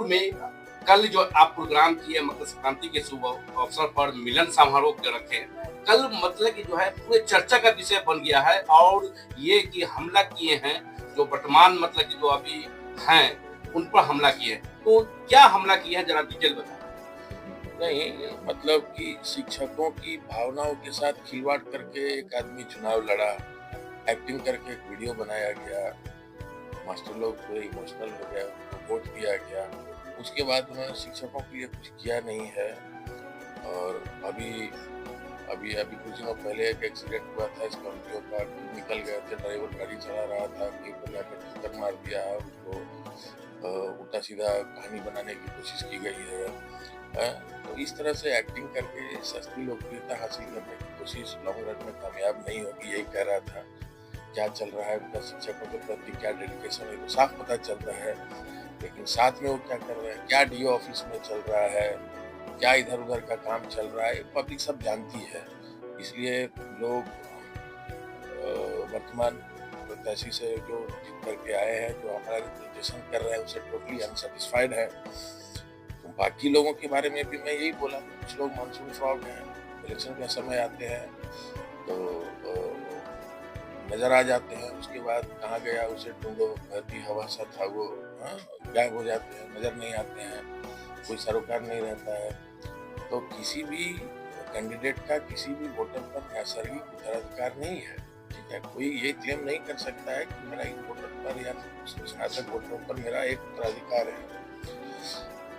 में कल जो आप प्रोग्राम किए मकर संक्रांति के शुभ अवसर पर मिलन समारोह के रखे, कल मतलब कि जो है पूरे चर्चा का विषय बन गया है और ये कि हमला किए हैं जो वर्तमान मतलब कि जो अभी हैं उन पर हमला किए हैं। तो क्या हमला किया है जरा डिटेल बताएं। नहीं, मतलब कि शिक्षकों की भावनाओं के साथ खिलवाड़ करके एक आदमी चुनाव लड़ा, एक्टिंग करके एक वीडियो बनाया गया, मास्टर लोग पूरे इमोशनल हो गए, उनको वोट दिया गया। उसके बाद उन्होंने शिक्षकों के लिए कुछ किया नहीं है। और अभी अभी अभी कुछ दिनों पहले एक एक्सीडेंट हुआ था स्कॉर्पियो का, निकल गए थे, ड्राइवर गाड़ी चला रहा था, कहीं पर जाकर टक्कर मार दिया, उसको उल्टा सीधा कहानी बनाने की कोशिश की गई है। तो इस तरह से एक्टिंग करके सस्ती लोकप्रियता हासिल करने की कोशिश लॉन्ग रन में कामयाब नहीं होगी, यही कह रहा था। क्या चल रहा है उनका शिक्षकों के प्रति, क्या डेडिकेशन है तो साफ पता चलता है, लेकिन साथ में वो क्या कर रहे हैं, क्या डीओ ऑफिस में चल रहा है, क्या इधर उधर का काम चल रहा है, पब्लिक सब जानती है। इसलिए लोग वर्तमान प्रत्याशी से जो जीत करके आए हैं, जो हमारा रिप्रेजेंटेशन कर रहे हैं, उससे टोटली अनसेटिस्फाइड है। तो बाकी लोगों के बारे में भी मैं यही बोला, कुछ लोग मानसून फ्रॉड हैं, इलेक्शन का समय आते हैं तो नजर आ जाते हैं, उसके बाद कहाँ गया उसे ढूंढो, बहती हवा सा था वो, गायब हो जाते हैं, नजर नहीं आते हैं, कोई सरोकार नहीं रहता है। तो किसी भी कैंडिडेट का किसी भी वोटर पर नैसर्गिक उत्तराधिकार नहीं है, ठीक है। कोई ये क्लेम नहीं कर सकता है कि मेरा इन वोटर पर या स्नातक वोटरों पर मेरा एक उत्तराधिकार है।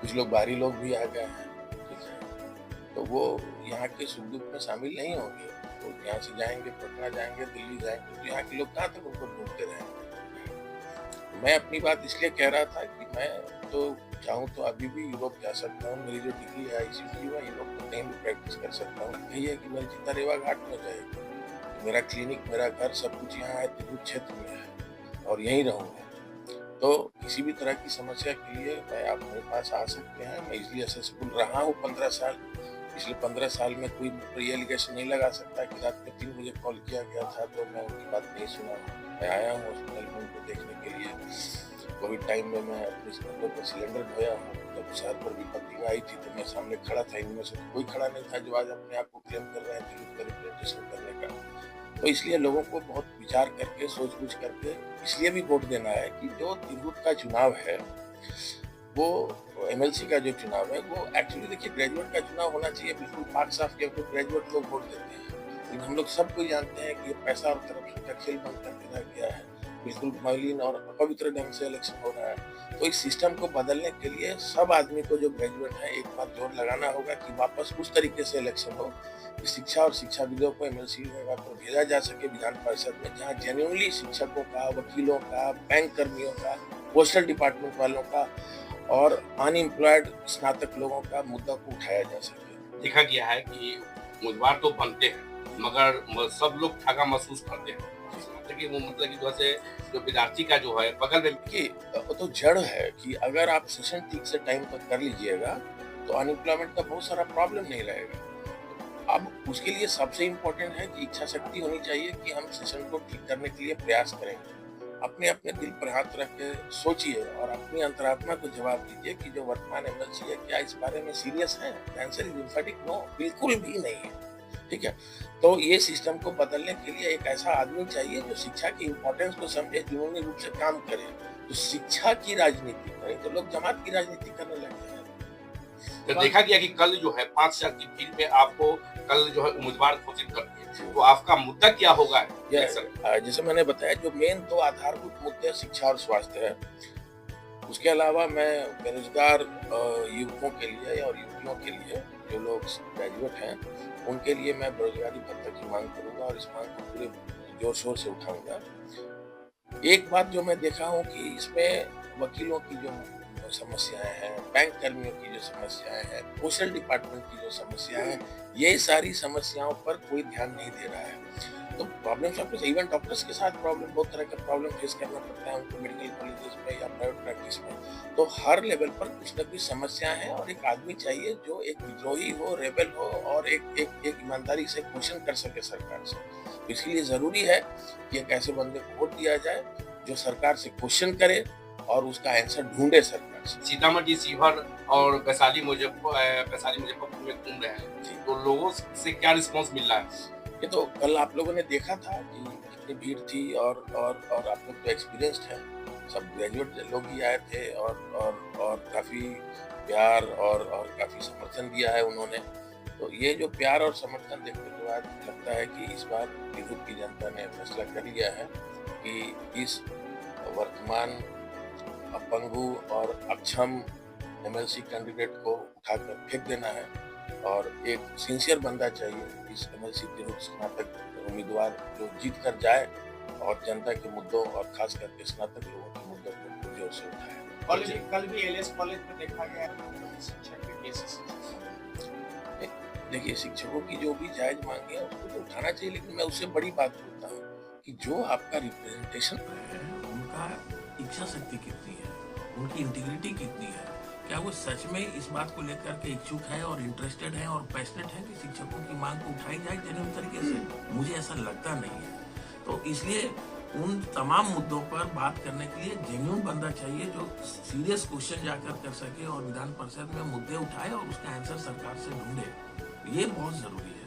कुछ लोग बाहरी लोग भी आ गए हैं, ठीक है, तो वो यहाँ के सुख दुख में शामिल नहीं होंगे। तो यहाँ से जाएंगे, पटना जाएंगे, दिल्ली जाएंगे, तो यहाँ के लोग कहाँ तक उनको ढूंढते रहेंगे। मैं अपनी बात इसलिए कह रहा था कि मैं तो चाहूँ तो अभी भी यूरोप जा सकता हूँ, मेरी जो डिग्री है ICT में, यूरोप में कहीं भी प्रैक्टिस कर सकता हूँ। यही है कि मेरी चिंता रेवा घाट में जाएगी, तो मेरा क्लिनिक, मेरा घर, सब कुछ यहाँ है, त्रिभुज क्षेत्र में है और यहीं रहूँगा। तो किसी भी तरह की समस्या के लिए मैं आप मेरे पास आ सकते हैं। मैं इसलिए सक्सेसफुल रहा हूँ 15 साल। पिछले 15 साल में कोई ये एलिगेशन नहीं लगा सकता कि रात में 3 बजे कॉल किया गया था तो मैं उनकी बात नहीं सुना। मैं आया हूँ हॉस्पिटल में उनको देखने के लिए। कोविड टाइम में मैं अपने सिलेंडर पर सिलेंडर धोया हूँ। जब शहर पर विपत्ति आई थी तो मैं सामने खड़ा था, इनमें से कोई खड़ा नहीं था जो आज अपने आप को क्लेम कर रहे हैं दिल्ली का रिप्रेजेंटेशन करने का। तो इसलिए लोगों को बहुत विचार करके, सोच बूझ करके इसलिए भी वोट देना है कि जो तिरहुत का चुनाव है, वो MLC का जो चुनाव है, वो एक्चुअली देखिए ग्रेजुएट का चुनाव होना चाहिए, बिल्कुल पाक साफ किया, तो ग्रेजुएट लोग वोट देते हैं। लेकिन हम लोग सब कोई जानते हैं कि ये पैसा और करप्शन का खेल बंद करके रख गया है, बिल्कुल मलिन और अपवित्र ढंग से इलेक्शन हो रहा है। तो इस सिस्टम को बदलने के लिए सब आदमी को जो ग्रेजुएट है एक बार जोर लगाना होगा कि वापस उस तरीके से इलेक्शन हो, शिक्षा और शिक्षाविदों को MLC पर भेजा जा सके विधान परिषद में, जहाँ जेन्युइनली शिक्षकों का, वकीलों का, बैंक कर्मियों का, पोस्टल डिपार्टमेंट वालों का और अनएम्प्लॉयड स्नातक लोगों का मुद्दा को उठाया जा सके। देखा गया है कि उम्मीदवार तो बनते हैं मगर सब लोग ठगा महसूस करते हैं कि वो मतलब कि जैसे जो विद्यार्थी का जो है बगल में कि तो जड़ है कि अगर आप सेशन ठीक से टाइम पर कर लीजिएगा तो अनएम्प्लॉयमेंट का बहुत सारा प्रॉब्लम नहीं रहेगा। अब उसके लिए सबसे इम्पोर्टेंट है कि इच्छा शक्ति होनी चाहिए कि हम सेशन को ठीक करने के लिए प्रयास करेंगे। अपने अपने दिल पर हाथ रख के सोचिए और अपनी अंतरात्मा को जवाब दीजिए कि जो वर्तमान MLC है क्या इस बारे में सीरियस है। आंसर इज एम्फैटिक नो, बिल्कुल भी नहीं है, ठीक है। तो ये सिस्टम को बदलने के लिए एक ऐसा आदमी चाहिए जो शिक्षा की इम्पोर्टेंस को समझे, जुनूनी रूप से काम करे, तो शिक्षा की राजनीति करे। तो लोग जमात की राजनीति करने लगे हैं। तो देखा गया कि कल जो है 5,000 की भीड़ में आपको कल जो है उम्मीदवार घोषित कर दिए, तो आपका मुद्दा क्या होगा? जैसे मैंने बताया, जो मेन 2 आधारभूत मुद्दे शिक्षा और स्वास्थ्य है। उसके अलावा मैं बेरोजगार युवकों के लिए और युवतियों के लिए, जो लोग ग्रेजुएट हैं, उनके लिए मैं बेरोजगारी भत्ता की मांग करूंगा और इस मांग को पूरे जोर शोर से उठाऊंगा। एक बात जो मैं देखा हूँ कि इसमें वकीलों की जो समस्याएं हैं, बैंक कर्मियों की जो समस्याएं हैं, सोशल डिपार्टमेंट की जो समस्याएं हैं, ये सारी समस्याओं पर कोई ध्यान नहीं दे रहा है। तो प्रॉब्लम सब कुछ, इवन डॉक्टर्स के साथ प्रॉब्लम, बहुत तरह का प्रॉब्लम फेस करना पड़ता है उनको मेडिकल कॉलेजेस में या प्राइवेट प्रैक्टिस में। तो हर लेवल पर कुछ न कुछ समस्या है और एक आदमी चाहिए जो एक विद्रोही हो, रेबल हो और एक ईमानदारी से क्वेश्चन कर सके सरकार से। तो इसके लिए जरूरी है कि एक ऐसे बंदे को वोट दिया जाए जो सरकार से क्वेश्चन करे और उसका आंसर ढूंढे सरकार से। सीतामढ़ी, शिवहर और वैशाली मुजफ्फरपुर में घूम रहे हैं, तो लोगों से क्या रिस्पांस मिल रहा है? ये तो कल आप लोगों ने देखा था कि कितनी भीड़ थी और आप लोग तो एक्सपीरियंस्ड हैं, सब ग्रेजुएट लोग ही आए थे और काफ़ी प्यार और काफ़ी समर्थन दिया है उन्होंने। तो ये जो प्यार और समर्थन देखने के बाद लगता है कि इस बार तिरहुत की जनता ने फैसला कर लिया है कि इस वर्तमान अपंगु और अक्षम एमएलसी कैंडिडेट को उठाकर फेंक देना है और एक सिंसियर बंदा चाहिए इस एमएलसी तिरहुत स्नातक उम्मीदवार जो जीत कर जाए और जनता के मुद्दों और खास करके स्नातक लोगों के मुद्दों को जोर से उठाए। कल भी एलएस कॉलेज में देखा गया शिक्षक के केसेस। देखिए, शिक्षकों की जो भी जायज मांगे है उसको तो उठाना चाहिए, लेकिन मैं उससे बड़ी बात बोलता हूँ कि जो आपका रिप्रेजेंटेशन है उनका इच्छा शक्ति कितनी है, उनकी इंटीग्रिटी कितनी है, क्या वो सच में इस बात को लेकर के इच्छुक है और इंटरेस्टेड है और पैशनेट है कि शिक्षकों की मांग को उठाई जाए जेन्युइन तरीके से? मुझे ऐसा लगता नहीं है। तो इसलिए उन तमाम मुद्दों पर बात करने के लिए जेन्युइन बंदा चाहिए जो सीरियस क्वेश्चन जाकर कर सके और विधान परिषद में मुद्दे उठाए और उसका आंसर सरकार से ढूंढे। ये बहुत जरूरी है।